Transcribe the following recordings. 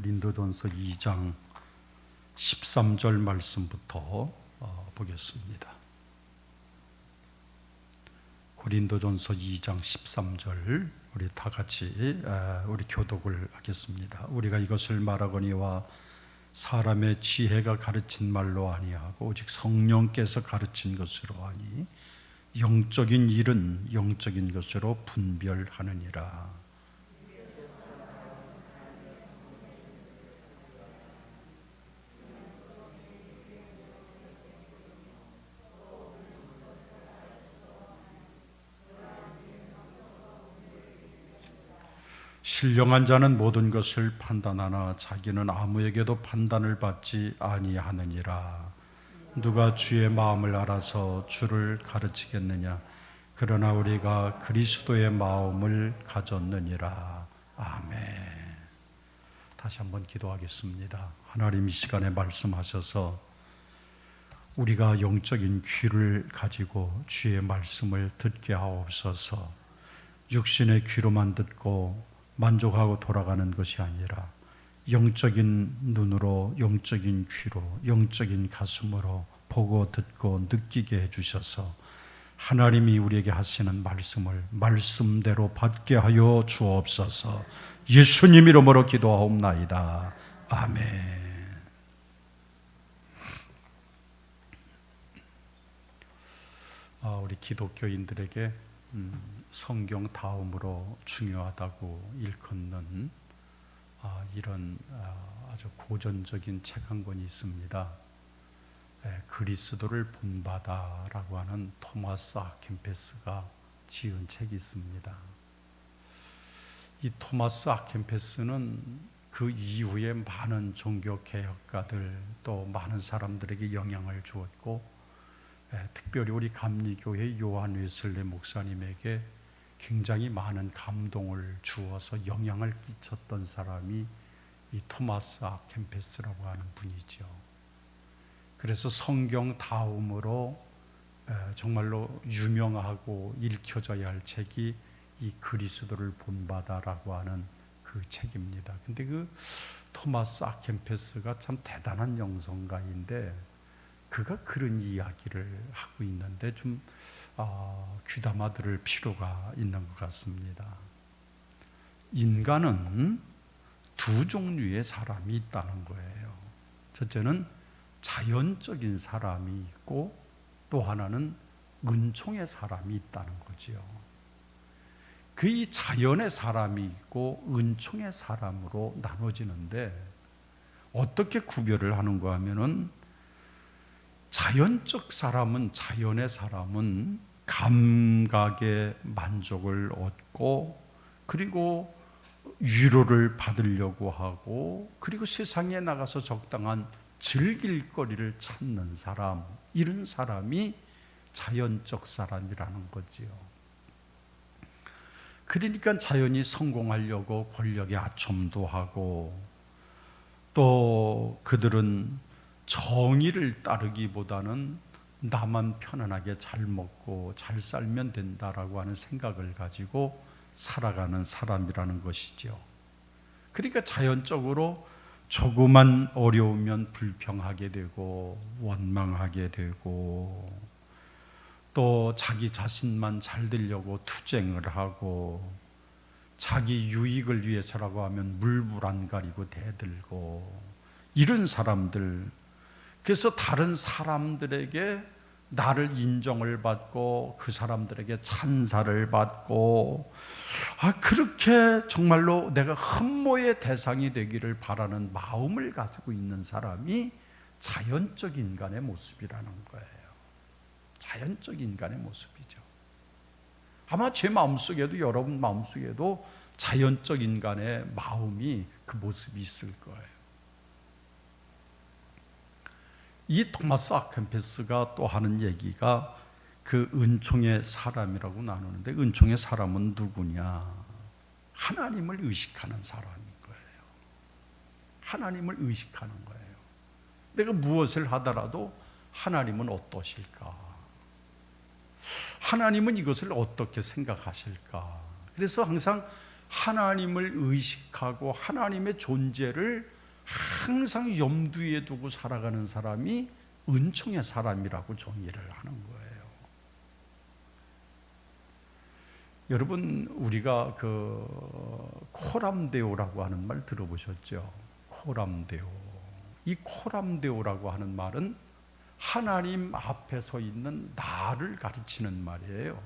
고린도전서 2장 13절 말씀부터 보겠습니다. 고린도전서 2장 13절 우리 다 같이 우리 교독을 하겠습니다. 우리가 이것을 말하거니와 사람의 지혜가 가르친 말로 아니하고 오직 성령께서 가르친 것으로 하니 영적인 일은 영적인 것으로 분별하느니라. 신령한 자는 모든 것을 판단하나 자기는 아무에게도 판단을 받지 아니하느니라. 누가 주의 마음을 알아서 주를 가르치겠느냐? 그러나 우리가 그리스도의 마음을 가졌느니라. 아멘. 다시 한번 기도하겠습니다. 하나님, 이 시간에 말씀하셔서 우리가 영적인 귀를 가지고 주의 말씀을 듣게 하옵소서. 육신의 귀로만 듣고 만족하고 돌아가는 것이 아니라 영적인 눈으로, 영적인 귀로, 영적인 가슴으로 보고 듣고 느끼게 해주셔서 하나님이 우리에게 하시는 말씀을 말씀대로 받게 하여 주옵소서. 예수님 이름으로 기도하옵나이다. 아멘. 우리 기독교인들에게 성경 다음으로 중요하다고 일컫는 이런 아주 고전적인 책 한 권이 있습니다. 그리스도를 본받아라고 하는 토마스 아켄페스가 지은 책이 있습니다. 이 토마스 아켄페스는 그 이후에 많은 종교 개혁가들 또 많은 사람들에게 영향을 주었고, 특별히 우리 감리교회 요한 웨슬리 목사님에게 굉장히 많은 감동을 주어서 영향을 끼쳤던 사람이 이 토마스 아켄페스라고 하는 분이죠. 그래서 성경 다음으로 정말로 유명하고 읽혀져야 할 책이 이 그리스도를 본받아라고 하는 그 책입니다. 근데 그 토마스 아켄페스가 참 대단한 영성가인데 그가 그런 이야기를 하고 있는데 좀 귀담아 들을 필요가 있는 것 같습니다. 인간은 두 종류의 사람이 있다는 거예요. 첫째는 자연적인 사람이 있고 또 하나는 은총의 사람이 있다는 거지요. 그 이 자연의 사람이 있고 은총의 사람으로 나눠지는데 어떻게 구별을 하는가 하면은 자연적 사람은, 자연의 사람은 감각의 만족을 얻고 그리고 위로를 받으려고 하고 그리고 세상에 나가서 적당한 즐길 거리를 찾는 사람, 이런 사람이 자연적 사람이라는 거지요. 그러니까 자연이 성공하려고 권력에 아첨도 하고 또 그들은 정의를 따르기보다는 나만 편안하게 잘 먹고 잘 살면 된다라고 하는 생각을 가지고 살아가는 사람이라는 것이죠. 그러니까 자연적으로 조그만 어려우면 불평하게 되고 원망하게 되고 또 자기 자신만 잘 되려고 투쟁을 하고 자기 유익을 위해서라고 하면 물불 안 가리고 대들고 이런 사람들, 그래서 다른 사람들에게 나를 인정을 받고 그 사람들에게 찬사를 받고 그렇게 정말로 내가 흠모의 대상이 되기를 바라는 마음을 가지고 있는 사람이 자연적 인간의 모습이라는 거예요. 자연적 인간의 모습이죠. 아마 제 마음속에도 여러분 마음속에도 자연적 인간의 마음이 그 모습이 있을 거예요. 이 토마스 아켄페스가 또 하는 얘기가 그 은총의 사람이라고 나누는데, 은총의 사람은 누구냐? 하나님을 의식하는 사람인 거예요. 하나님을 의식하는 거예요. 내가 무엇을 하더라도 하나님은 어떠실까? 하나님은 이것을 어떻게 생각하실까? 그래서 항상 하나님을 의식하고 하나님의 존재를 항상 염두에 두고 살아가는 사람이 은총의 사람이라고 정의를 하는 거예요. 여러분, 우리가 그 코람데오라고 하는 말 들어보셨죠? 코람데오. 이 코람데오라고 하는 말은 하나님 앞에 서 있는 나를 가르치는 말이에요.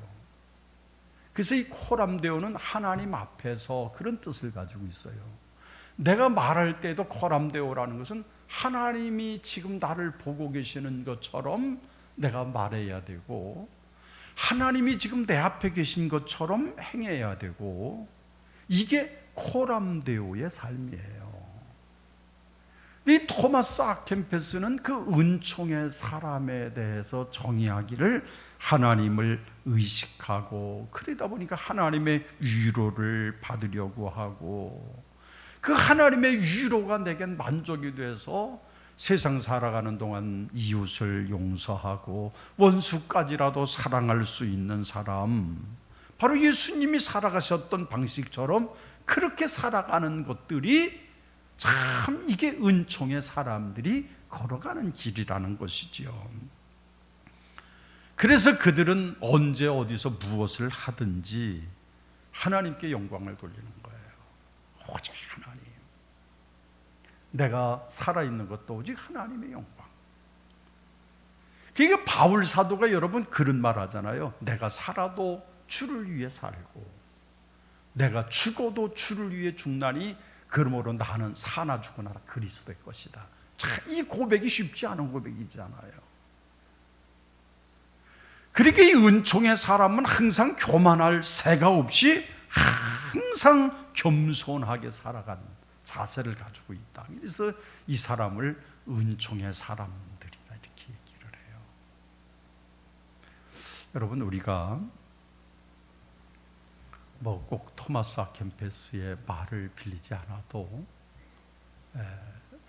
그래서 이 코람데오는 하나님 앞에서 그런 뜻을 가지고 있어요. 내가 말할 때도 코람데오라는 것은 하나님이 지금 나를 보고 계시는 것처럼 내가 말해야 되고, 하나님이 지금 내 앞에 계신 것처럼 행해야 되고, 이게 코람데오의 삶이에요. 이 토마스 아켄페스는 그 은총의 사람에 대해서 정의하기를 하나님을 의식하고, 그러다 보니까 하나님의 위로를 받으려고 하고, 그 하나님의 위로가 내겐 만족이 돼서 세상 살아가는 동안 이웃을 용서하고 원수까지라도 사랑할 수 있는 사람, 바로 예수님이 살아가셨던 방식처럼 그렇게 살아가는 것들이 참 이게 은총의 사람들이 걸어가는 길이라는 것이지요. 그래서 그들은 언제 어디서 무엇을 하든지 하나님께 영광을 돌리는 거예요. 오직 하나님. 내가 살아있는 것도 오직 하나님의 영광. 그러니까 바울 사도가 여러분 그런 말 하잖아요. 내가 살아도 주를 위해 살고 내가 죽어도 주를 위해 죽나니 그러므로 나는 사나 죽으나 그리스도의 것이다. 참, 이 고백이 쉽지 않은 고백이잖아요. 그러니까 이 은총의 사람은 항상 교만할 새가 없이 항상 겸손하게 살아가는 자세를 가지고 있다. 그래서 이 사람을 은총의 사람들이다 이렇게 얘기를 해요. 여러분, 우리가 뭐 꼭 토마스 아켄페스의 말을 빌리지 않아도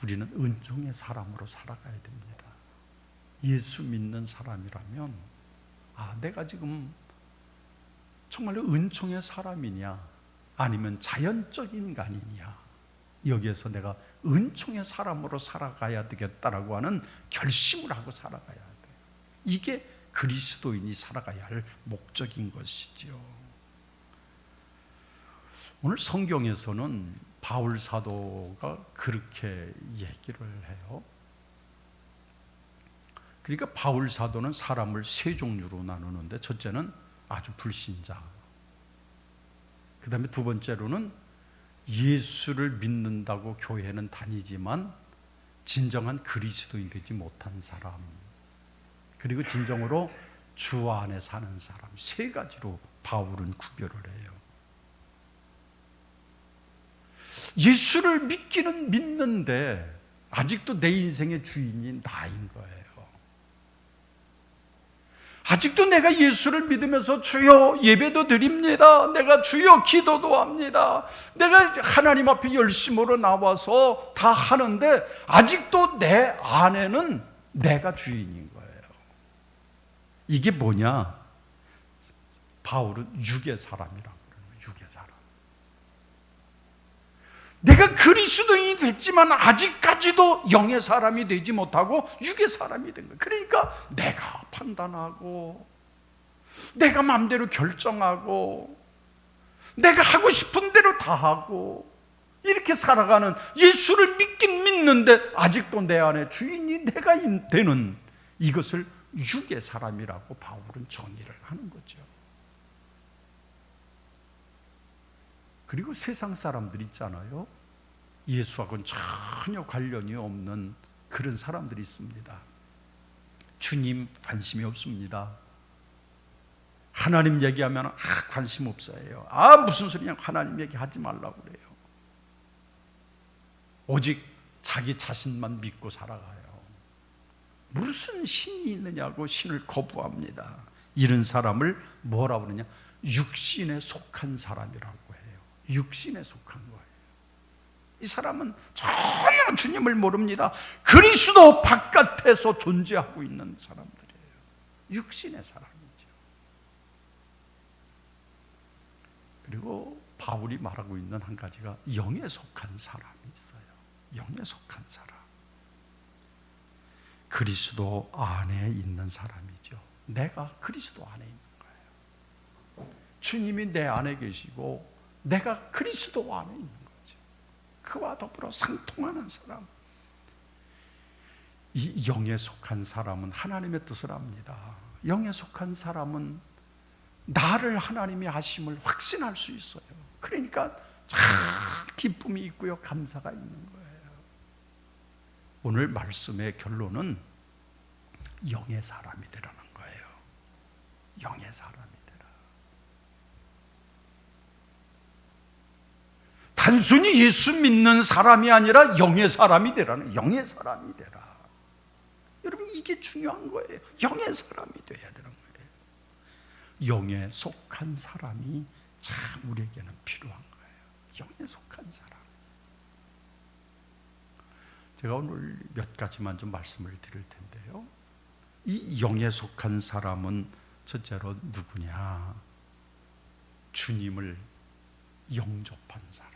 우리는 은총의 사람으로 살아가야 됩니다. 예수 믿는 사람이라면 내가 지금 정말로 은총의 사람이냐 아니면 자연적 인간이냐, 여기에서 내가 은총의 사람으로 살아가야 되겠다라고 하는 결심을 하고 살아가야 돼요. 이게 그리스도인이 살아가야 할 목적인 것이죠. 오늘 성경에서는 바울 사도가 그렇게 얘기를 해요. 그러니까 바울 사도는 사람을 세 종류로 나누는데, 첫째는 아주 불신자, 그 다음에 두 번째로는 예수를 믿는다고 교회는 다니지만 진정한 그리스도인 되지 못한 사람, 그리고 진정으로 주 안에 사는 사람, 세 가지로 바울은 구별을 해요. 예수를 믿기는 믿는데 아직도 내 인생의 주인이 나인 거예요. 아직도 내가 예수를 믿으면서 주여 예배도 드립니다, 내가 주여 기도도 합니다, 내가 하나님 앞에 열심으로 나와서 다 하는데 아직도 내 안에는 내가 주인인 거예요. 이게 뭐냐? 바울은 육의 사람이라고 그래요. 육의 사람. 내가 그리스도인이 됐지만 아직까지도 영의 사람이 되지 못하고 육의 사람이 된 거예요. 그러니까 내가 판단하고 내가 마음대로 결정하고 내가 하고 싶은 대로 다 하고 이렇게 살아가는, 예수를 믿긴 믿는데 아직도 내 안에 주인이 내가 되는 이것을 육의 사람이라고 바울은 정의를 하는 거죠. 그리고 세상 사람들 있잖아요. 예수하고는 전혀 관련이 없는 그런 사람들이 있습니다. 주님 관심이 없습니다. 하나님 얘기하면 관심 없어요. 무슨 소리냐, 하나님 얘기하지 말라고 그래요. 오직 자기 자신만 믿고 살아가요. 무슨 신이 있느냐고 신을 거부합니다. 이런 사람을 뭐라고 그러냐, 육신에 속한 사람이라고 해요. 육신에 속한 거예요. 이 사람은 전혀 주님을 모릅니다. 그리스도 바깥에서 존재하고 있는 사람들이에요. 육신의 사람이죠. 그리고 바울이 말하고 있는 한 가지가 영에 속한 사람이 있어요. 영에 속한 사람. 그리스도 안에 있는 사람이죠. 내가 그리스도 안에 있는 거예요. 주님이 내 안에 계시고 내가 그리스도 안에 있는 거죠. 그와 더불어 상통하는 사람. 이 영에 속한 사람은 하나님의 뜻을 압니다. 영에 속한 사람은 나를 하나님이 아심을 확신할 수 있어요. 그러니까 참 기쁨이 있고요, 감사가 있는 거예요. 오늘 말씀의 결론은 영의 사람이 되라는 거예요. 영의 사람이 되라. 단순히 예수 믿는 사람이 아니라 영의 사람이 되라는, 영의 사람이 되라. 여러분, 이게 중요한 거예요. 영의 사람이 돼야 되는 거예요. 영에 속한 사람이 참 우리에게는 필요한 거예요. 영에 속한 사람. 제가 오늘 몇 가지만 좀 말씀을 드릴 텐데요. 이 영에 속한 사람은 첫째로 누구냐? 주님을 영접한 사람.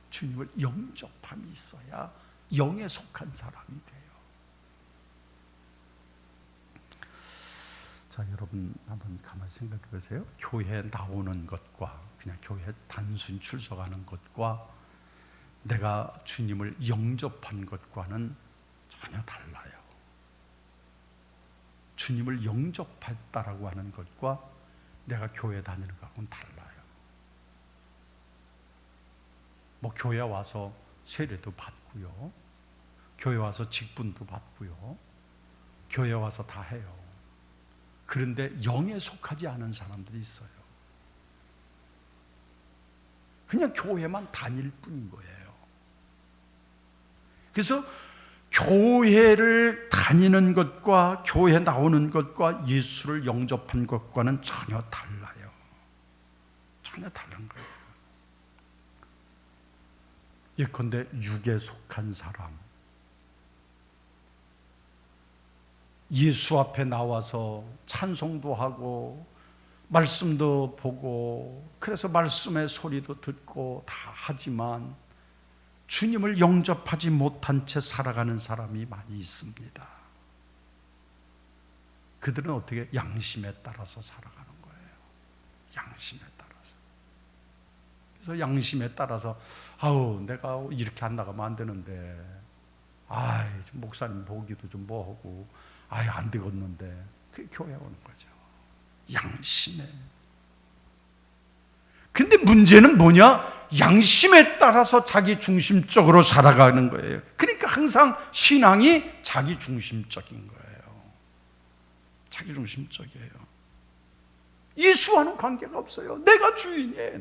주님을 영접함이 있어야 영에 속한 사람이 돼요. 자, 여러분 한번 가만히 생각해 보세요. 교회에 나오는 것과 그냥 교회에 단순히 출석하는 것과 내가 주님을 영접한 것과는 전혀 달라요. 주님을 영접했다라고 하는 것과 내가 교회 다니는 것하고는 달라요. 뭐 교회 와서 세례도 받고요, 교회 와서 직분도 받고요, 교회 와서 다 해요. 그런데 영에 속하지 않은 사람들이 있어요. 그냥 교회만 다닐 뿐인 거예요. 그래서 교회를 다니는 것과 교회 나오는 것과 예수를 영접한 것과는 전혀 달라요. 전혀 다른 거예요. 예컨대 육에 속한 사람, 예수 앞에 나와서 찬송도 하고 말씀도 보고 그래서 말씀의 소리도 듣고 다 하지만 주님을 영접하지 못한 채 살아가는 사람이 많이 있습니다. 그들은 어떻게? 양심에 따라서 살아가는 거예요. 양심에 따라서. 그래서 양심에 따라서 아우 내가 이렇게 안 나가면 안 되는데, 아이 목사님 보기도 좀 뭐하고, 아이 안 되겠는데, 그게 교회 오는 거죠. 양심에. 근데 문제는 뭐냐? 양심에 따라서 자기 중심적으로 살아가는 거예요. 그러니까 항상 신앙이 자기 중심적인 거예요. 자기 중심적이에요. 예수와는 관계가 없어요. 내가 주인이에요.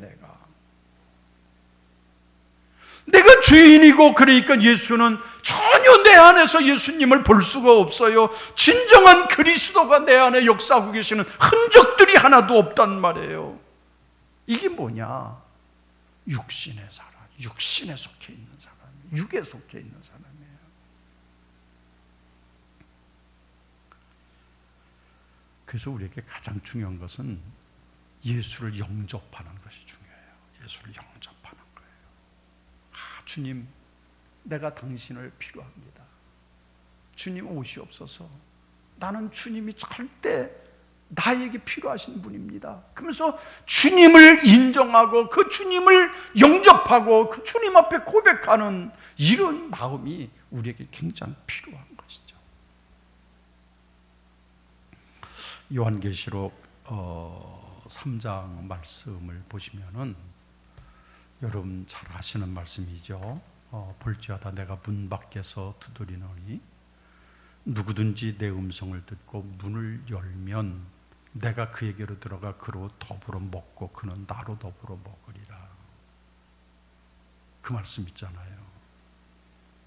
내가 주인이고, 그러니까 예수는 전혀 내 안에서 예수님을 볼 수가 없어요. 진정한 그리스도가 내 안에 역사하고 계시는 흔적들이 하나도 없단 말이에요. 이게 뭐냐? 육신의 사람, 육신에 속해 있는 사람, 육에 속해 있는 사람이에요. 그래서 우리에게 가장 중요한 것은 예수를 영접하는 것이 중요해요. 예수를 영접하는 거예요. 주님, 내가 당신을 필요합니다. 주님 오시옵소서. 나는 주님이 절대 나에게 필요하신 분입니다. 그러면서 주님을 인정하고 그 주님을 영접하고 그 주님 앞에 고백하는 이런 마음이 우리에게 굉장히 필요한 것이죠. 요한계시록 3장 말씀을 보시면은 여러분 잘 아시는 말씀이죠. 볼지어다 내가 문 밖에서 두드리노니 누구든지 내 음성을 듣고 문을 열면 내가 그에게로 들어가 그로 더불어 먹고 그는 나로 더불어 먹으리라. 그 말씀 있잖아요.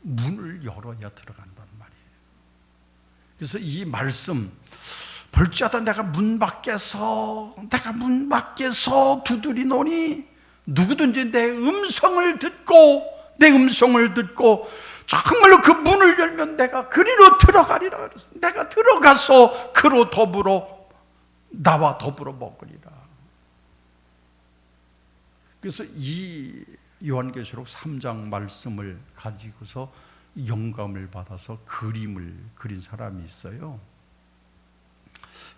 문을 열어야 들어간단 말이에요. 그래서 이 말씀, 볼지어다 내가 문 밖에서 두드리노니 누구든지 내 음성을 듣고 정말로 그 문을 열면 내가 그리로 들어가리라 그랬어요. 내가 들어가서 그로 나와 더불어 먹으리라. 그래서 이 요한계시록 3장 말씀을 가지고서 영감을 받아서 그림을 그린 사람이 있어요.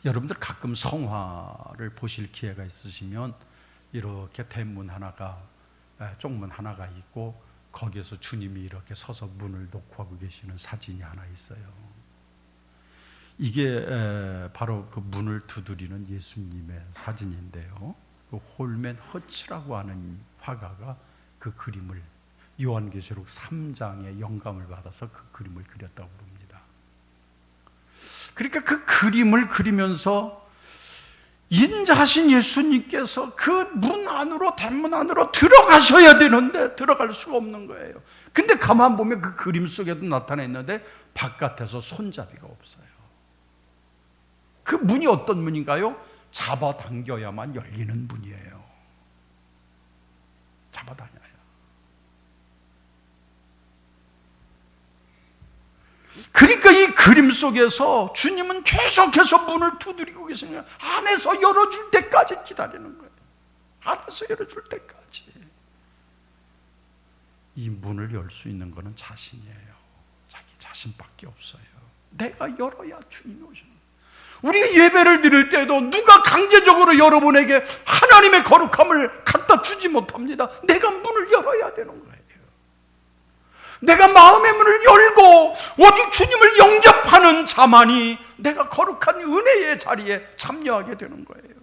여러분들 가끔 성화를 보실 기회가 있으시면 이렇게 대문 하나가, 쪽문 하나가 있고 거기에서 주님이 이렇게 서서 문을 놓고 하고 계시는 사진이 하나 있어요. 이게 바로 그 문을 두드리는 예수님의 사진인데요. 그 홀맨 허치라고 하는 화가가 그 그림을 요한계시록 3장의 영감을 받아서 그 그림을 그렸다고 합니다. 그러니까 그 그림을 그리면서 인자하신 예수님께서 그 문 안으로, 대문 안으로 들어가셔야 되는데 들어갈 수가 없는 거예요. 근데 가만 보면 그 그림 속에도 나타나 있는데 바깥에서 손잡이가 없어요. 그 문이 어떤 문인가요? 잡아당겨야만 열리는 문이에요. 잡아당겨야. 그러니까 이 그림 속에서 주님은 계속해서 문을 두드리고 계시는 거예요. 안에서 열어줄 때까지 기다리는 거예요. 안에서 열어줄 때까지. 이 문을 열 수 있는 것은 자신이에요. 자기 자신밖에 없어요. 내가 열어야 주님이 오시는 거예요. 우리가 예배를 드릴 때도 누가 강제적으로 여러분에게 하나님의 거룩함을 갖다 주지 못합니다. 내가 문을 열어야 되는 거예요. 내가 마음의 문을 열고 오직 주님을 영접하는 자만이 내가 거룩한 은혜의 자리에 참여하게 되는 거예요.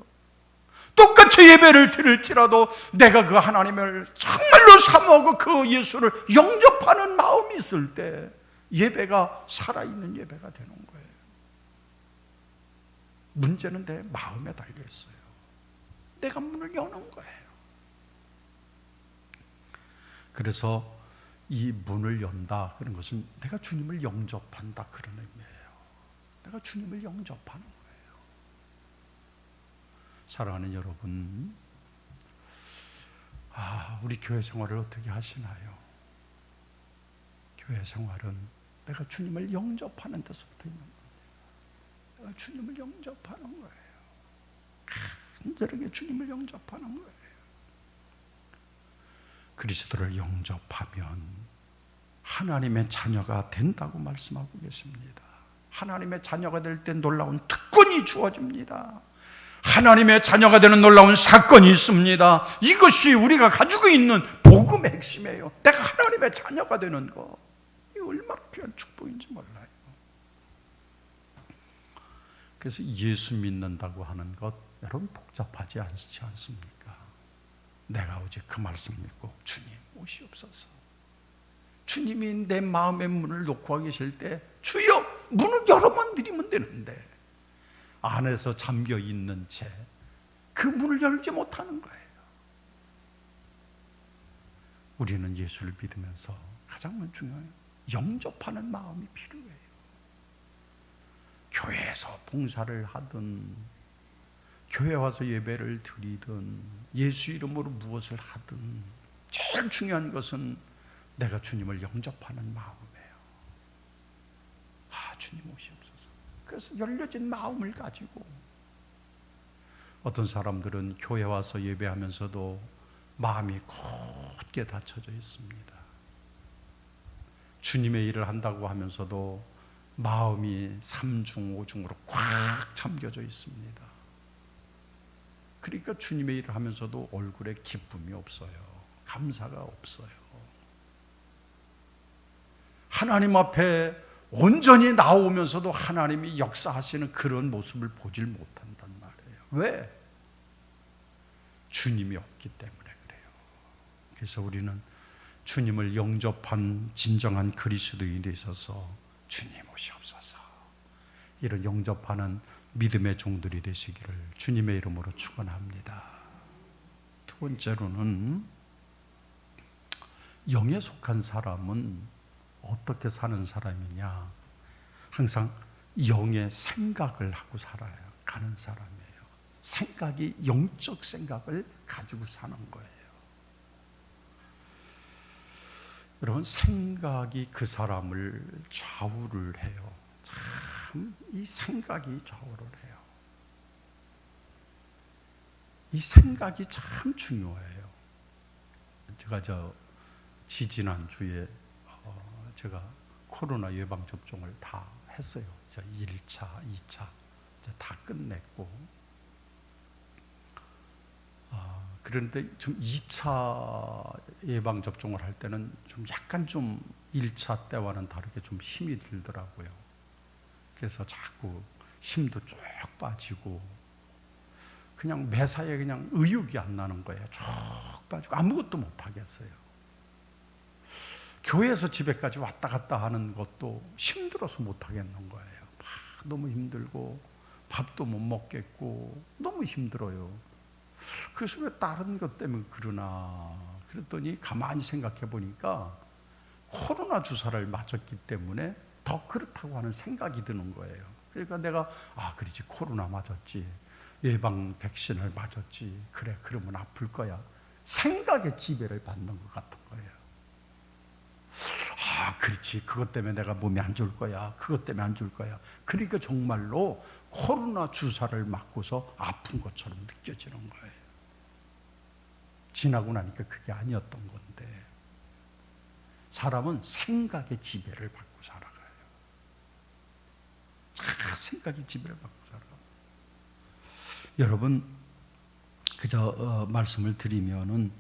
똑같이 예배를 드릴지라도 내가 그 하나님을 정말로 사모하고 그 예수를 영접하는 마음이 있을 때 예배가 살아있는 예배가 되는 거예요. 문제는 내 마음에 달려 있어요. 내가 문을 여는 거예요. 그래서 이 문을 연다 그런 것은 내가 주님을 영접한다 그런 의미예요. 내가 주님을 영접하는 거예요. 사랑하는 여러분, 우리 교회 생활을 어떻게 하시나요? 교회 생활은 내가 주님을 영접하는 데서부터 있는 거예요. 내가 주님을 영접하는 거예요. 간절하게 주님을 영접하는 거예요. 그리스도를 영접하면 하나님의 자녀가 된다고 말씀하고 계십니다. 하나님의 자녀가 될 때 놀라운 특권이 주어집니다. 하나님의 자녀가 되는 놀라운 사건이 있습니다. 이것이 우리가 가지고 있는 복음의 핵심이에요. 내가 하나님의 자녀가 되는 것, 이거 얼마나 귀한 축복인지 몰라요. 그래서 예수 믿는다고 하는 것 여러분 복잡하지 않지 않습니까? 내가 오직 그 말씀 믿고 주님 오시옵소서. 주님이 내 마음의 문을 놓고 계실 때 주여 문을 열어만 드리면 되는데 안에서 잠겨 있는 채 그 문을 열지 못하는 거예요. 우리는 예수를 믿으면서 가장 중요해요. 영접하는 마음이 필요해요. 교회에서 봉사를 하든 교회 와서 예배를 드리든 예수 이름으로 무엇을 하든 제일 중요한 것은 내가 주님을 영접하는 마음이에요. 주님 오시옵소서. 그래서 열려진 마음을 가지고 어떤 사람들은 교회 와서 예배하면서도 마음이 굳게 닫혀져 있습니다. 주님의 일을 한다고 하면서도 마음이 3중 5중으로 꽉 잠겨져 있습니다. 그러니까 주님의 일을 하면서도 얼굴에 기쁨이 없어요. 감사가 없어요. 하나님 앞에 온전히 나오면서도 하나님이 역사하시는 그런 모습을 보질 못한단 말이에요. 왜? 주님이 없기 때문에 그래요. 그래서 우리는 주님을 영접한 진정한 그리스도인이 되셔서 주님 오시옵소서, 이런 영접하는 믿음의 종들이 되시기를 주님의 이름으로 축원합니다. 두 번째로는 영에 속한 사람은 어떻게 사는 사람이냐? 항상 영의 생각을 하고 살아요. 가는 사람이에요. 생각이 영적 생각을 가지고 사는 거예요. 여러분, 생각이 그 사람을 좌우를 해요. 참 이 생각이 좌우를 해요. 이 생각이 참 중요해요. 제가 지지난주에 제가 코로나 예방 접종을 다 했어요. 1차, 2차 다 끝냈고, 그런데 좀 2차 예방 접종을 할 때는 좀 약간 좀 1차 때와는 다르게 좀 힘이 들더라고요. 그래서 자꾸 힘도 쭉 빠지고 그냥 매사에 그냥 의욕이 안 나는 거예요. 쭉 빠지고 아무것도 못 하겠어요. 교회에서 집에까지 왔다 갔다 하는 것도 힘들어서 못 하겠는 거예요. 너무 힘들고 밥도 못 먹겠고 너무 힘들어요. 그래서 왜 다른 것 때문에 그러나 그랬더니 가만히 생각해 보니까 코로나 주사를 맞았기 때문에 더 그렇다고 하는 생각이 드는 거예요. 그러니까 내가 그렇지, 코로나 맞았지, 예방 백신을 맞았지, 그래, 그러면 아플 거야, 생각의 지배를 받는 것 같은 거예요. 그렇지, 그것 때문에 내가 몸이 안 좋을 거야, 그것 때문에 안 좋을 거야. 그러니까 정말로 코로나 주사를 맞고서 아픈 것처럼 느껴지는 거예요. 지나고 나니까 그게 아니었던 건데, 사람은 생각의 지배를 받고 살아가요. 생각의 지배를 받고 살아가요. 여러분, 그저 말씀을 드리면은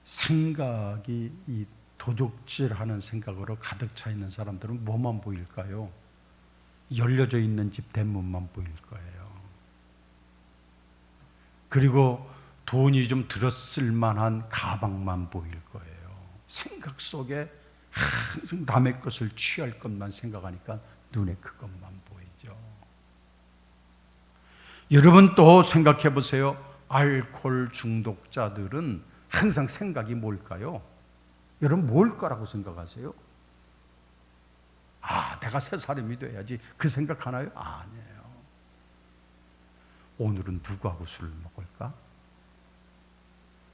생각이 이 도둑질하는 생각으로 가득 차 있는 사람들은 뭐만 보일까요? 열려져 있는 집 대문만 보일 거예요. 그리고 돈이 좀 들었을 만한 가방만 보일 거예요. 생각 속에 항상 남의 것을 취할 것만 생각하니까 눈에 그것만 보이죠. 여러분 또 생각해 보세요. 알코올 중독자들은 항상 생각이 뭘까요? 여러분 뭘 거라고 생각하세요? 내가 새 사람이 돼야지, 그 생각하나요? 아니에요. 오늘은 누구하고 술을 먹을까?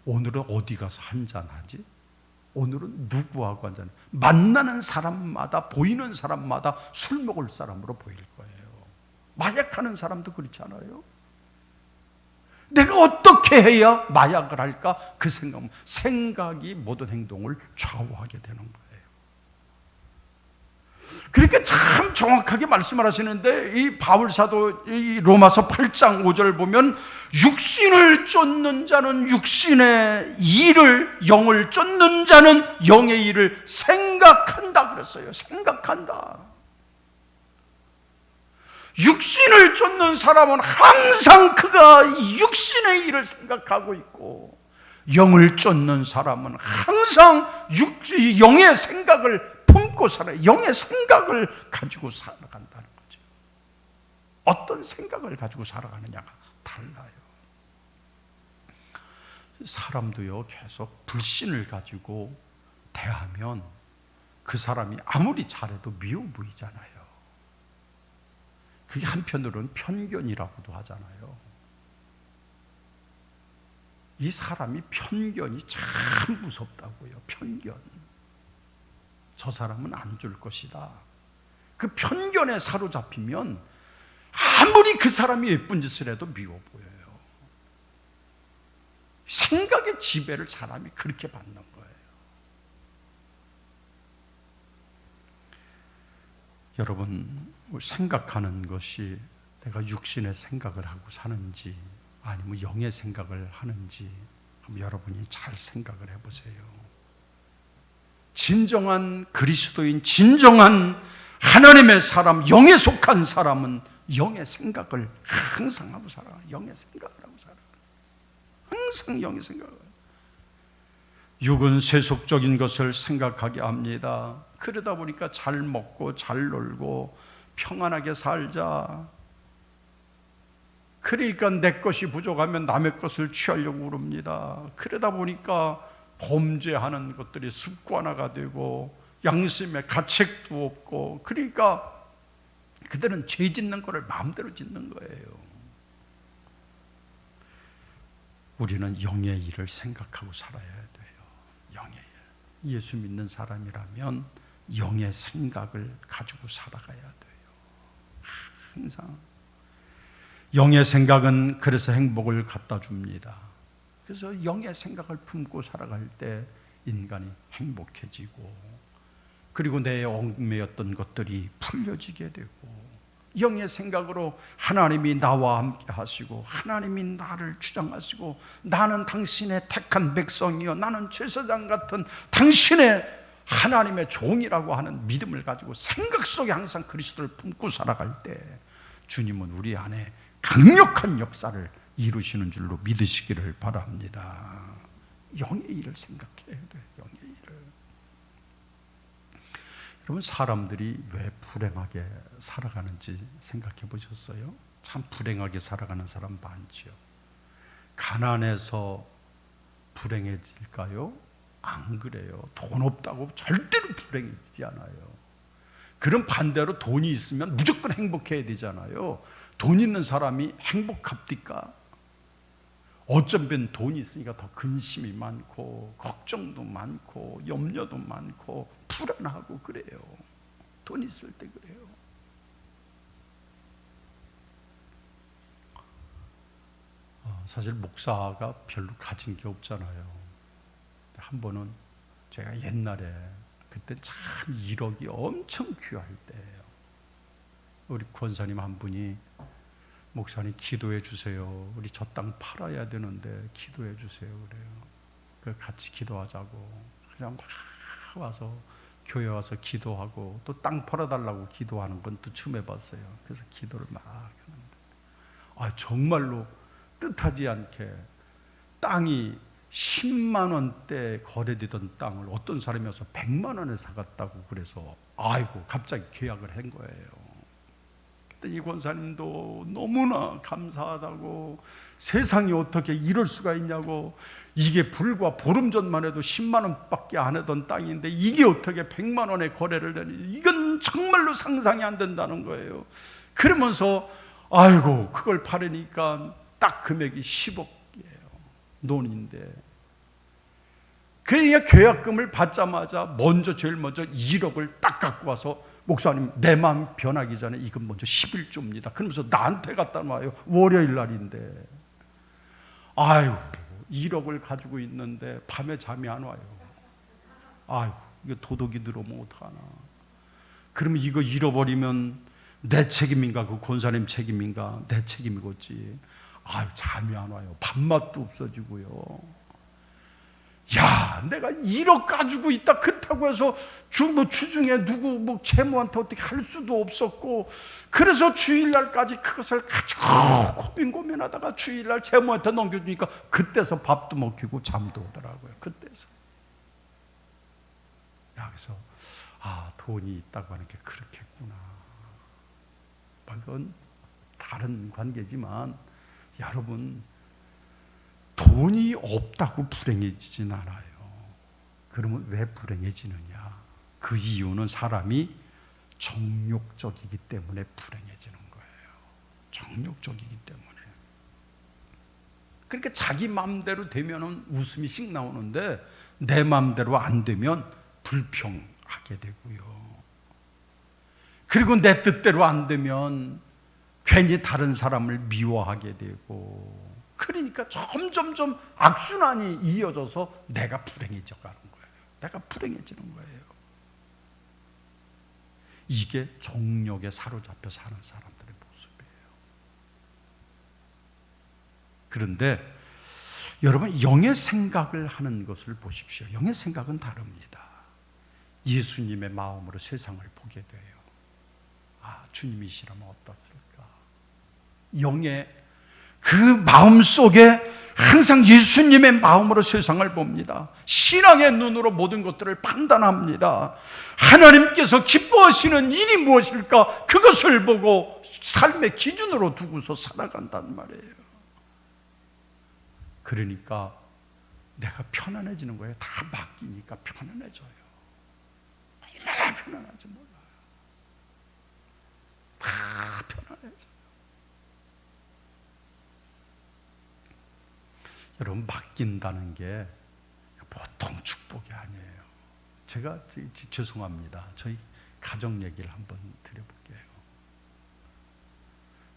오늘은 어디 가서 한잔하지? 오늘은 누구하고 한잔? 만나는 사람마다, 보이는 사람마다 술 먹을 사람으로 보일 거예요. 마약하는 사람도 그렇지 않아요? 내가 어떻게 해야 마약을 할까? 그 생각이 모든 행동을 좌우하게 되는 거예요. 그렇게 참 정확하게 말씀을 하시는데, 이 바울사도 이 로마서 8장 5절 보면 육신을 쫓는 자는 육신의 일을, 영을 쫓는 자는 영의 일을 생각한다 그랬어요. 생각한다. 육신을 쫓는 사람은 항상 그가 육신의 일을 생각하고 있고, 영을 쫓는 사람은 항상 영의 생각을 품고 살아요. 영의 생각을 가지고 살아간다는 거죠. 어떤 생각을 가지고 살아가느냐가 달라요. 사람도요, 계속 불신을 가지고 대하면 그 사람이 아무리 잘해도 미워 보이잖아요. 그게 한편으로는 편견이라고도 하잖아요. 이 사람이 편견이 참 무섭다고요. 편견. 저 사람은 안 줄 것이다. 그 편견에 사로잡히면 아무리 그 사람이 예쁜 짓을 해도 미워 보여요. 생각의 지배를 사람이 그렇게 받는 거예요. 여러분, 생각하는 것이 내가 육신의 생각을 하고 사는지 아니면 영의 생각을 하는지 한번 여러분이 잘 생각을 해보세요. 진정한 그리스도인, 진정한 하나님의 사람, 영에 속한 사람은 영의 생각을 항상 하고 살아가요. 영의 생각을 하고 살아가요. 항상 영의 생각을. 육은 세속적인 것을 생각하게 합니다. 그러다 보니까 잘 먹고 잘 놀고 평안하게 살자. 그러니까 내 것이 부족하면 남의 것을 취하려고 그럽니다. 그러다 보니까 범죄하는 것들이 습관화가 되고 양심의 가책도 없고, 그러니까 그들은 죄 짓는 거를 마음대로 짓는 거예요. 우리는 영의 일을 생각하고 살아야 돼요. 영의 일. 예수 믿는 사람이라면 영의 생각을 가지고 살아가야 돼요. 항상. 영의 생각은 그래서 행복을 갖다 줍니다. 그래서 영의 생각을 품고 살아갈 때 인간이 행복해지고, 그리고 내 얽매였던 것들이 풀려지게 되고, 영의 생각으로 하나님이 나와 함께 하시고, 하나님이 나를 주장하시고, 나는 당신의 택한 백성이요, 나는 제사장 같은 당신의 하나님의 종이라고 하는 믿음을 가지고 생각 속에 항상 그리스도를 품고 살아갈 때 주님은 우리 안에 강력한 역사를 이루시는 줄로 믿으시기를 바랍니다. 영의 일을 생각해야 돼요. 영의 일을. 여러분, 사람들이 왜 불행하게 살아가는지 생각해 보셨어요? 참 불행하게 살아가는 사람 많지요. 가난해서 불행해질까요? 안 그래요. 돈 없다고 절대로 불행해지지 않아요. 그럼 반대로 돈이 있으면 무조건 행복해야 되잖아요. 돈 있는 사람이 행복합니까? 어쩌면 돈이 있으니까 더 근심이 많고 걱정도 많고 염려도 많고 불안하고 그래요. 돈 있을 때 그래요. 사실 목사가 별로 가진 게 없잖아요. 한 번은 제가 옛날에, 그때 참 1억이 엄청 귀할 때예요. 우리 권사님 한 분이, 목사님 기도해 주세요. 우리 저 땅 팔아야 되는데 기도해 주세요. 그래요. 같이 기도하자고. 그냥 막 와서 교회 와서 기도하고, 또 땅 팔아달라고 기도하는 건 또 처음 해봤어요. 그래서 기도를 막 하는데, 정말로 뜻하지 않게 땅이 10만 원대 거래되던 땅을 어떤 사람이 와서 100만 원에 사갔다고 그래서 갑자기 계약을 한 거예요. 그때 이 권사님도 너무나 감사하다고, 세상이 어떻게 이럴 수가 있냐고, 이게 불과 보름 전만 해도 10만 원밖에 안 하던 땅인데 이게 어떻게 100만 원에 거래를 되니, 이건 정말로 상상이 안 된다는 거예요. 그러면서 그걸 팔으니까 딱 금액이 10억 논인데, 그러니까 계약금을 받자마자 제일 먼저 1억을 딱 갖고 와서, 목사님 내 마음 변하기 전에 이건 먼저 11조입니다. 그러면서 나한테 갖다 놔요. 월요일 날인데. 1억을 가지고 있는데 밤에 잠이 안 와요. 이거 도둑이 들어오면 어떡하나. 그러면 이거 잃어버리면 내 책임인가 그 권사님 책임인가, 내 책임이겠지. 잠이 안 와요. 밥맛도 없어지고요. 내가 1억 가지고 있다 그렇다고 해서 주중에 누구 채무한테 어떻게 할 수도 없었고, 그래서 주일날까지 그것을 가지고 고민하다가 주일날 채무한테 넘겨주니까 그때서 밥도 먹히고 잠도 오더라고요. 그때서. 그래서 돈이 있다고 하는 게 그렇겠구나. 그건 다른 관계지만, 여러분, 돈이 없다고 불행해지진 않아요. 그러면 왜 불행해지느냐? 그 이유는 사람이 정욕적이기 때문에 불행해지는 거예요. 정욕적이기 때문에. 그러니까 자기 마음대로 되면 웃음이 씩 나오는데, 내 마음대로 안 되면 불평하게 되고요. 그리고 내 뜻대로 안 되면 괜히 다른 사람을 미워하게 되고, 그러니까 점점점 악순환이 이어져서 내가 불행해져 가는 거예요. 내가 불행해지는 거예요. 이게 정욕에 사로잡혀 사는 사람들의 모습이에요. 그런데 여러분, 영의 생각을 하는 것을 보십시오. 영의 생각은 다릅니다. 예수님의 마음으로 세상을 보게 돼요. 주님이시라면 어떻을까? 영의 그 마음 속에 항상 예수님의 마음으로 세상을 봅니다. 신앙의 눈으로 모든 것들을 판단합니다. 하나님께서 기뻐하시는 일이 무엇일까? 그것을 보고 삶의 기준으로 두고서 살아간단 말이에요. 그러니까 내가 편안해지는 거예요. 다 맡기니까 편안해져요. 얼마나 편안한지 몰라요. 다 편안해져요. 여러분, 맡긴다는 게 보통 축복이 아니에요. 제가 죄송합니다. 저희 가정 얘기를 한번 드려볼게요.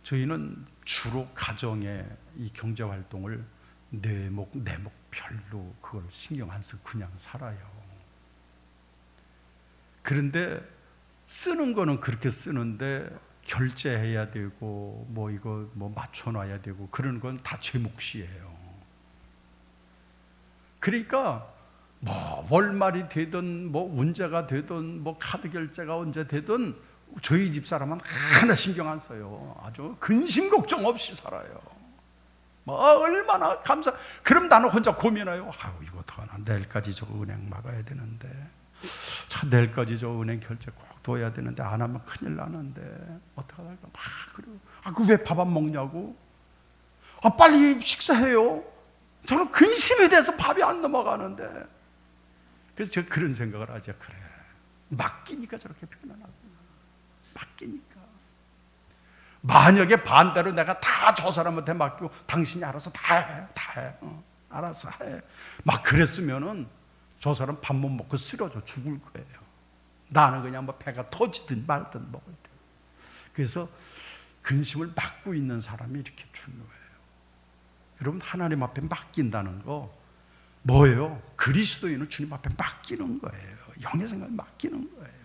저희는 주로 가정의 이 경제 활동을 내목 별로 그걸 신경 안 쓰고 그냥 살아요. 그런데 쓰는 거는 그렇게 쓰는데 결제해야 되고 뭐 이거 뭐 맞춰놔야 되고 그런 건 다 제 몫이에요. 그러니까 뭐 월말이 되든 뭐 운제가 되든 뭐 카드 결제가 언제 되든 저희 집 사람은 하나 신경 안 써요. 아주 근심 걱정 없이 살아요. 뭐 얼마나 감사. 그럼 나는 혼자 고민해요. 아유 이거 어떡하나, 내일까지 저 은행 막아야 되는데, 참 내일까지 저 은행 결제 꼭 둬야 되는데 안 하면 큰일 나는데 어떡하나. 막 그리고 그 왜 밥 안 먹냐고. 빨리 식사해요. 저는 근심이 돼서 밥이 안 넘어가는데. 그래서 제가 그런 생각을 하죠. 그래, 맡기니까 저렇게 편안하구나. 맡기니까. 만약에 반대로 내가 다 저 사람한테 맡기고 당신이 알아서 다 해, 알아서 해, 막 그랬으면은 저 사람 밥 못 먹고 쓰러져 죽을 거예요. 나는 그냥 뭐 배가 터지든 말든 먹을 때. 그래서 근심을 맡고 있는 사람이 이렇게 중요해요. 여러분, 하나님 앞에 맡긴다는 거 뭐예요? 그리스도인은 주님 앞에 맡기는 거예요. 영의 생각을 맡기는 거예요.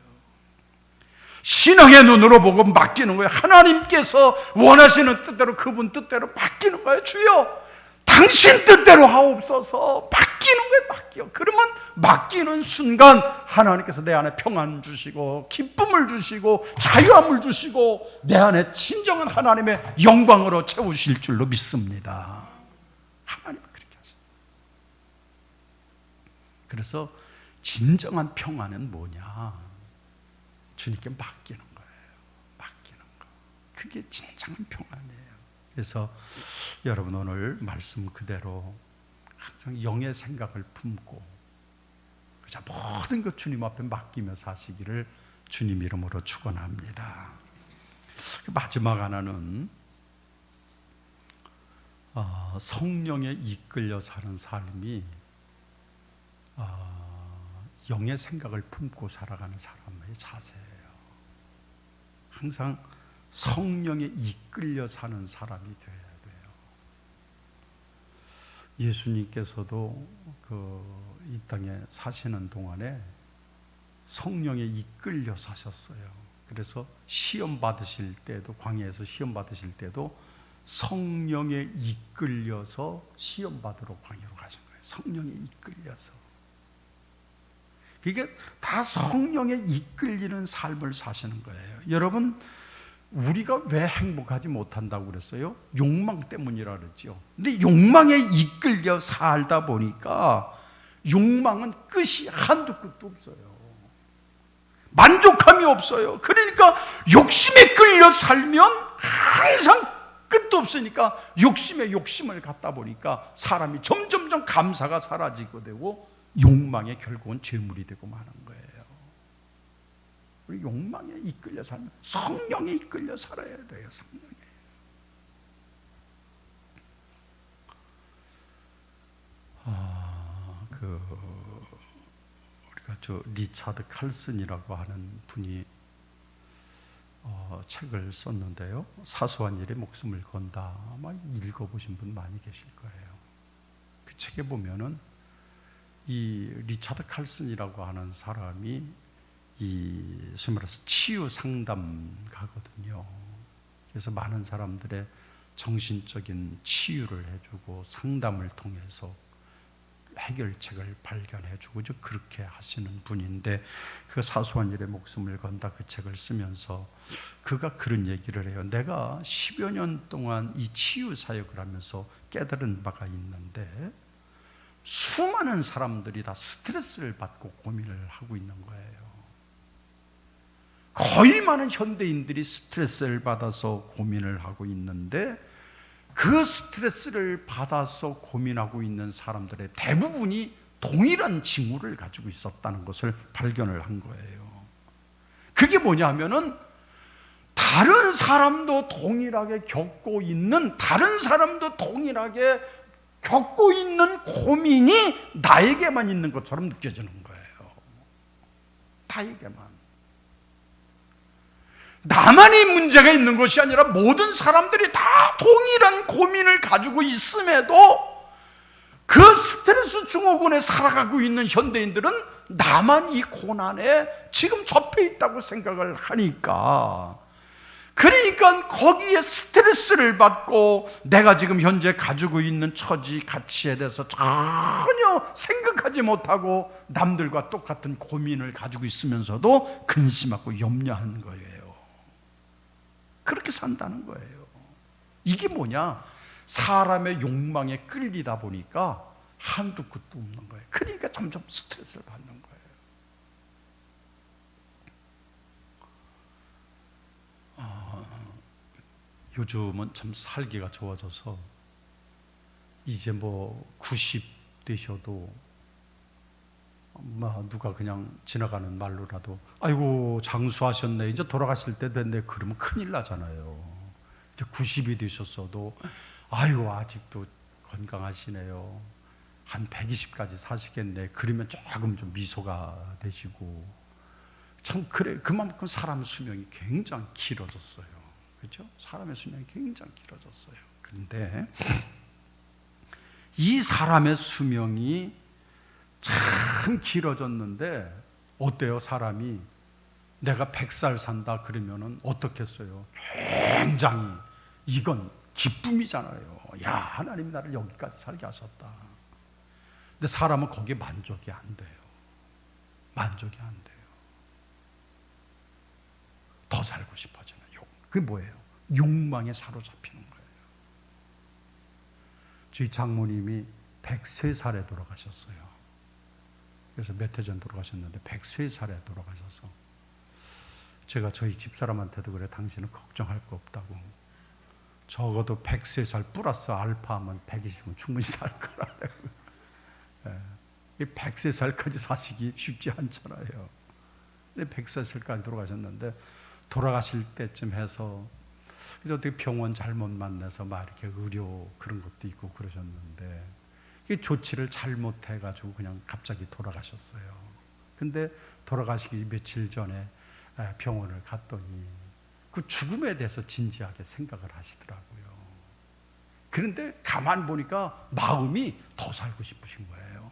신앙의 눈으로 보고 맡기는 거예요. 하나님께서 원하시는 뜻대로, 그분 뜻대로 맡기는 거예요. 주여 당신 뜻대로 하옵소서. 맡기는 거예요. 맡겨. 그러면 맡기는 순간 하나님께서 내 안에 평안 주시고 기쁨을 주시고 자유함을 주시고 내 안에 진정한 하나님의 영광으로 채우실 줄로 믿습니다. 하나님은 그렇게 하십니다. 그래서 진정한 평안은 뭐냐? 주님께 맡기는 거예요. 맡기는 거. 그게 진정한 평안이에요. 그래서 여러분, 오늘 말씀 그대로 항상 영의 생각을 품고 그저 모든 것 주님 앞에 맡기며 사시기를 주님 이름으로 축원합니다. 마지막 하나는 성령에 이끌려 사는 삶이 영의 생각을 품고 살아가는 사람의 자세예요. 항상 성령에 이끌려 사는 사람이 되어야 돼요. 예수님께서도 이 땅에 사시는 동안에 성령에 이끌려 사셨어요. 그래서 시험 받으실 때도, 광야에서 시험 받으실 때도 성령에 이끌려서 시험 받으러 광야로 가신 거예요. 성령에 이끌려서. 이게 다 성령에 이끌리는 삶을 사시는 거예요. 여러분, 우리가 왜 행복하지 못한다고 그랬어요? 욕망 때문이라 그랬죠. 근데 욕망에 이끌려 살다 보니까 욕망은 끝이 한두 끝도 없어요. 만족함이 없어요. 그러니까 욕심에 끌려 살면 항상 끝도 없으니까 욕심에 욕심을 갖다 보니까 사람이 점점점 감사가 사라지게 되고 욕망에 결국은 죄물이 되고 마는 거예요. 우리 욕망에 이끌려 살면 성령에 이끌려 살아야 돼요. 성령에. 우리가 리차드 칼슨이라고 하는 분이 책을 썼는데요. 사소한 일에 목숨을 건다. 아마 읽어보신 분 많이 계실 거예요. 그 책에 보면은 이 리차드 칼슨이라고 하는 사람이 소위 말해서 치유 상담가거든요. 그래서 많은 사람들의 정신적인 치유를 해주고 상담을 통해서 해결책을 발견해주고 그렇게 하시는 분인데, 그 사소한 일에 목숨을 건다 그 책을 쓰면서 그가 그런 얘기를 해요. 내가 10여 년 동안 이 치유 사역을 하면서 깨달은 바가 있는데, 수많은 사람들이 다 스트레스를 받고 고민을 하고 있는 거예요. 거의 많은 현대인들이 스트레스를 받아서 고민을 하고 있는데, 그 스트레스를 받아서 고민하고 있는 사람들의 대부분이 동일한 징후를 가지고 있었다는 것을 발견을 한 거예요. 그게 뭐냐 하면은 다른 사람도 동일하게 겪고 있는 고민이 나에게만 있는 것처럼 느껴지는 거예요. 나에게만. 나만이 문제가 있는 것이 아니라 모든 사람들이 다 동일한 고민을 가지고 있음에도 그 스트레스 증후군에 살아가고 있는 현대인들은 나만 이 고난에 지금 접해 있다고 생각을 하니까, 그러니까 거기에 스트레스를 받고 내가 지금 현재 가지고 있는 처지, 가치에 대해서 전혀 생각하지 못하고 남들과 똑같은 고민을 가지고 있으면서도 근심하고 염려하는 거예요. 그렇게 산다는 거예요. 이게 뭐냐? 사람의 욕망에 끌리다 보니까 한두 끝도 없는 거예요. 그러니까 점점 스트레스를 받는 거예요. 요즘은 참 살기가 좋아져서 이제 뭐 90 되셔도 누가 그냥 지나가는 말로라도 아이고 장수하셨네, 이제 돌아가실 때 됐네, 그러면 큰일 나잖아요. 이제 90이 되셨어도 아이고 아직도 건강하시네요, 한 120까지 사시겠네, 그러면 조금 좀 미소가 되시고, 참 그래, 그만큼 사람 수명이 굉장히 길어졌어요. 그렇죠? 사람의 수명이 굉장히 길어졌어요. 그런데 이 사람의 수명이 참 길어졌는데 어때요? 사람이 내가 100살 산다 그러면은 어떻겠어요? 굉장히 이건 기쁨이잖아요. 야, 하나님 나를 여기까지 살게 하셨다. 근데 사람은 거기에 만족이 안 돼요. 만족이 안 돼요. 더 살고 싶어지는 욕. 그게 뭐예요? 욕망에 사로잡히는 거예요. 저희 장모님이 103살에 돌아가셨어요. 그래서 몇 해 전 돌아가셨는데 103살에 돌아가셔서 제가 저희 집사람한테도 그래, 당신은 걱정할 거 없다고, 적어도 103살 플러스 알파 하면 120은 충분히 살 거라고. 이 103살까지 사시기 쉽지 않잖아요. 근데 103살까지 돌아가셨는데, 돌아가실 때쯤 해서 그래서 어떻게 병원 잘못 만나서 막 이렇게 의료 그런 것도 있고 그러셨는데, 이 조치를 잘못해가지고 그냥 갑자기 돌아가셨어요. 근데 돌아가시기 며칠 전에 병원을 갔더니 그 죽음에 대해서 진지하게 생각을 하시더라고요. 그런데 가만 보니까 마음이 더 살고 싶으신 거예요.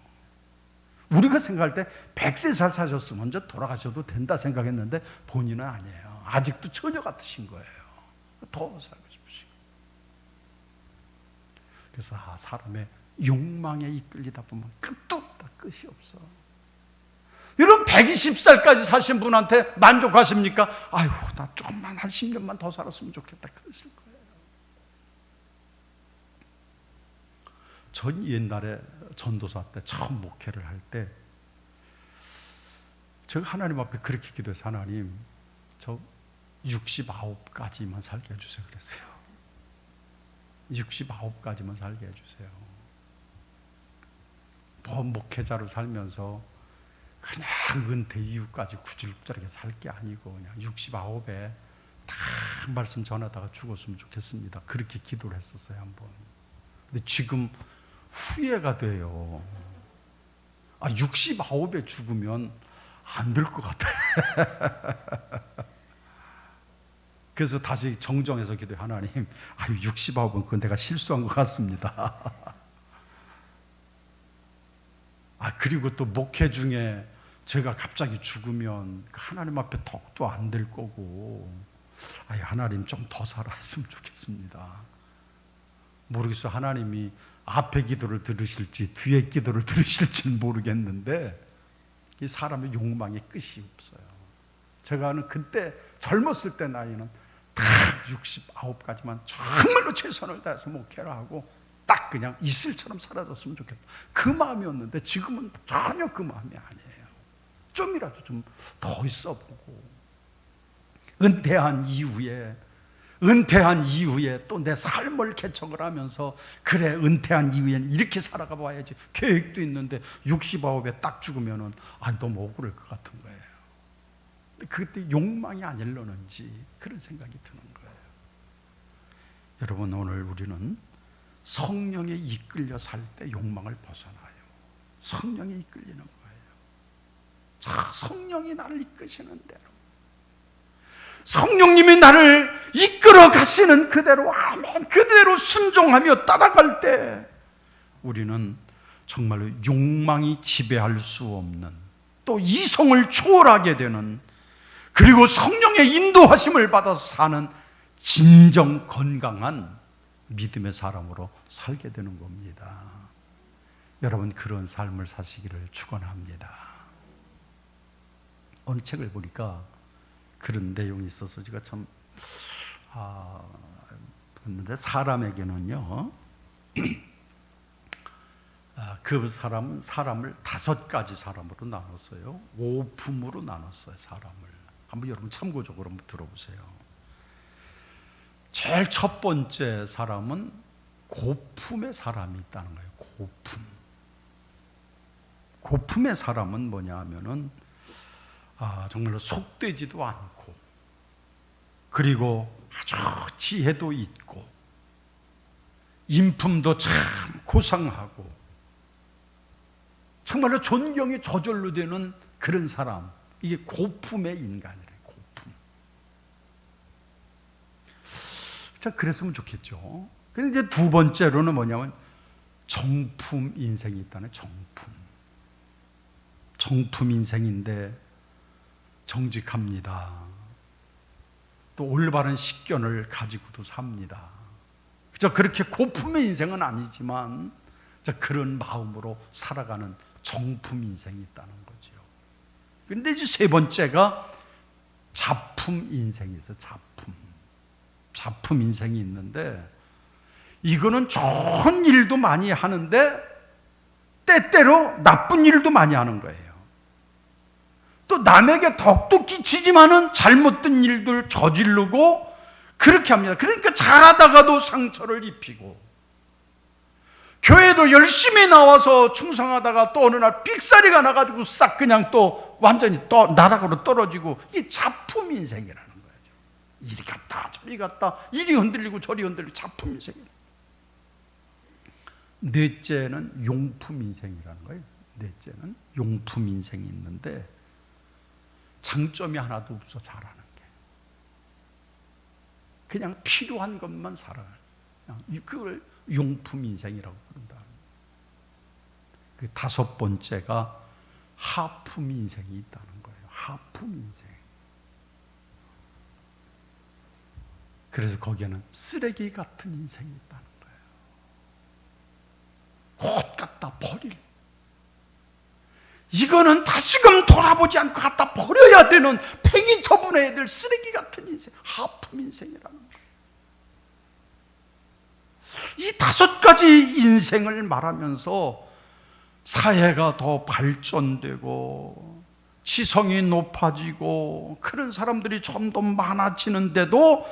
우리가 생각할 때 103살 사셨으면 이제 돌아가셔도 된다 생각했는데 본인은 아니에요. 아직도 처녀 같으신 거예요. 더 살고 싶으신 거예요. 그래서 사람의 욕망에 이끌리다 보면 끝도 없다, 끝이 없어. 여러분 120살까지 사신 분한테 만족하십니까? 아이고 나 조금만 한 10년만 더 살았으면 좋겠다, 그러실 거예요. 전 옛날에 전도사 때 처음 목회를 할 때 제가 하나님 앞에 그렇게 기도해서, 하나님 저 69까지만 살게 해주세요 그랬어요. 69까지만 살게 해주세요. 목회자로 살면서 그냥 은퇴 이후까지 구질구질하게 살 게 아니고 그냥 69에 다 말씀 전하다가 죽었으면 좋겠습니다. 그렇게 기도를 했었어요 한번. 근데 지금 후회가 돼요. 69에 죽으면 안 될 것 같아요. 그래서 다시 정정해서 기도해, 하나님 69은 그건 내가 실수한 것 같습니다. 그리고 또 목회 중에 제가 갑자기 죽으면 하나님 앞에 덕도 안 될 거고, 하나님 좀 더 살았으면 좋겠습니다. 모르겠어요. 하나님이 앞에 기도를 들으실지 뒤에 기도를 들으실지는 모르겠는데 이 사람의 욕망의 끝이 없어요. 제가는 그때 젊었을 때 나이는 딱 69까지만 정말로 최선을 다해서 목회를 하고 딱 그냥 이슬처럼 사라졌으면 좋겠다, 그 마음이었는데 지금은 전혀 그 마음이 아니에요. 좀이라도 좀 더 있어 보고, 은퇴한 이후에 또 내 삶을 개척을 하면서, 그래 은퇴한 이후에는 이렇게 살아가 봐야지 계획도 있는데 69에 딱 죽으면은 너무 억울할 것 같은 거예요. 그때 욕망이 안 일러는지 그런 생각이 드는 거예요. 여러분, 오늘 우리는 성령에 이끌려 살 때 욕망을 벗어나요. 성령에 이끌리는 거예요. 성령이 나를 이끄시는 대로, 성령님이 나를 이끌어 가시는 그대로, 아멘, 그대로 순종하며 따라갈 때 우리는 정말로 욕망이 지배할 수 없는, 또 이성을 초월하게 되는, 그리고 성령의 인도하심을 받아서 사는 진정 건강한 믿음의 사람으로 살게 되는 겁니다. 여러분, 그런 삶을 사시기를 축원합니다. 어느 책을 보니까 그런 내용이 있어서 제가 참 봤는데, 사람에게는요 그 사람은 사람을 5가지 사람으로 나눴어요. 5품으로 나눴어요. 사람을 한번 여러분 참고적으로 한번 들어보세요. 제일 첫 번째 사람은 고품의 사람이 있다는 거예요. 고품의 사람은 뭐냐 하면은 정말로 속되지도 않고, 그리고 아주 지혜도 있고, 인품도 참 고상하고, 정말로 존경이 저절로 되는 그런 사람, 이게 고품의 인간이래요. 고품. 자, 그랬으면 좋겠죠. 근데 이제 두 번째로는 뭐냐면 정품 인생이 있다는, 정품 인생인데 정직합니다. 또 올바른 식견을 가지고도 삽니다. 그렇게 고품의 인생은 아니지만 그런 마음으로 살아가는 정품 인생이 있다는 거죠. 그런데 이제 세 번째가 작품 인생이 있어요. 작품 인생이 있는데, 이거는 좋은 일도 많이 하는데 때때로 나쁜 일도 많이 하는 거예요. 또 남에게 덕도 끼치지만은 잘못된 일들 저지르고 그렇게 합니다. 그러니까 잘하다가도 상처를 입히고, 교회도 열심히 나와서 충성하다가 또 어느 날 삑사리가 나가지고 싹 그냥 또 완전히 또 나락으로 떨어지고, 이게 작품 인생이라는 거죠. 이리 갔다 저리 갔다, 이리 흔들리고 저리 흔들리고, 작품 인생이에요. 넷째는 용품 인생이라는 거예요. 넷째는 용품 인생이 있는데 장점이 하나도 없어. 잘하는 게 그냥 필요한 것만 살아가는, 그걸 용품 인생이라고 부른다. 그 다섯 번째가 하품 인생이 있다는 거예요. 하품 인생. 그래서 거기에는 쓰레기 같은 인생이 있다는 거예요. 곧 갖다 버릴, 이거는 다시금 돌아보지 않고 갖다 버려야 되는, 폐기 처분해야 될 쓰레기 같은 인생, 하품 인생이라는 거예요. 이 5가지 인생을 말하면서 사회가 더 발전되고 지성이 높아지고 그런 사람들이 좀 더 많아지는데도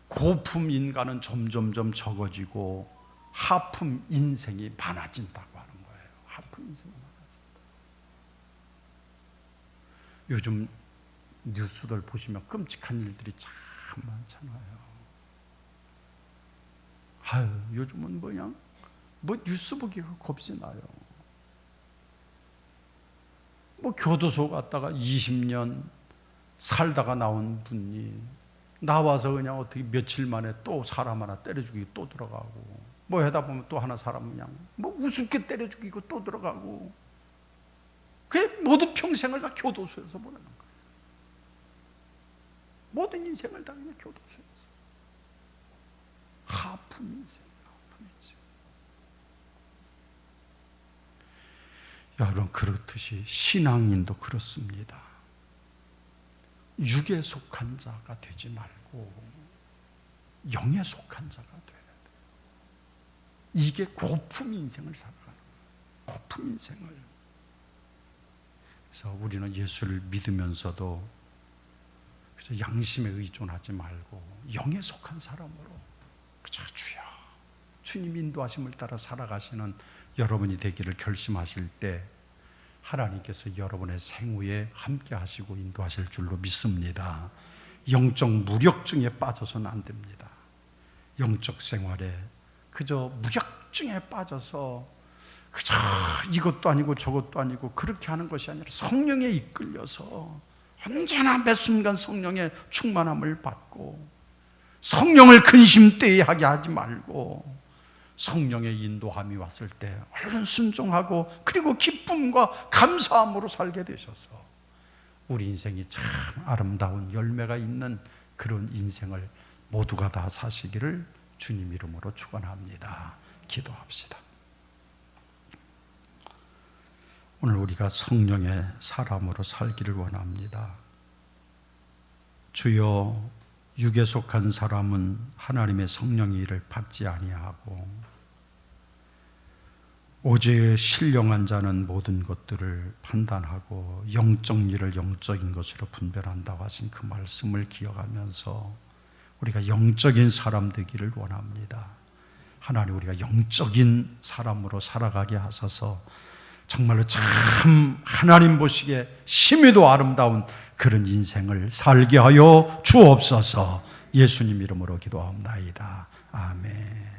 고품 인간은 점점점 적어지고 하품 인생이 많아진다고 하는 거예요. 하품 인생이 많아진다. 요즘 뉴스들 보시면 끔찍한 일들이 참 많잖아요. 요즘은 그냥 뉴스 보기가 겁이 나요. 교도소 갔다가 20년 살다가 나온 분이 나와서 그냥 어떻게 며칠 만에 또 사람 하나 때려 죽이고 또 들어가고, 하다 보면 또 하나 사람 그냥 우습게 때려 죽이고 또 들어가고, 그 모든 평생을 다 교도소에서 보내는 거예요. 모든 인생을 다 그냥 교도소에서. 하품 인생, 하품 인생. 여러분, 그렇듯이 신앙인도 그렇습니다. 육에 속한 자가 되지 말고 영에 속한 자가 돼야 돼요. 이게 고품 인생을 살아가는 거예요. 고품 인생을. 그래서 우리는 예수를 믿으면서도 양심에 의존하지 말고 영에 속한 사람으로, 주여, 주님 인도하심을 따라 살아가시는 여러분이 되기를 결심하실 때 하나님께서 여러분의 생후에 함께 하시고 인도하실 줄로 믿습니다. 영적 무력증에 빠져서는 안 됩니다. 영적 생활에 그저 무력증에 빠져서 그저 이것도 아니고 저것도 아니고 그렇게 하는 것이 아니라 성령에 이끌려서 언제나 매 순간 성령의 충만함을 받고, 성령을 근심되게 하게 하지 말고 성령의 인도함이 왔을 때 얼른 순종하고 그리고 기쁨과 감사함으로 살게 되셔서 우리 인생이 참 아름다운 열매가 있는 그런 인생을 모두가 다 사시기를 주님 이름으로 축원합니다. 기도합시다. 오늘 우리가 성령의 사람으로 살기를 원합니다. 주여, 육에 속한 사람은 하나님의 성령의 일을 받지 아니하고 오직 신령한 자는 모든 것들을 판단하고 영적 일을 영적인 것으로 분별한다고 하신 그 말씀을 기억하면서 우리가 영적인 사람 되기를 원합니다. 하나님, 우리가 영적인 사람으로 살아가게 하소서. 정말로 참 하나님 보시기에 심히도 아름다운 그런 인생을 살게 하여 주옵소서. 예수님 이름으로 기도합니다. 아멘.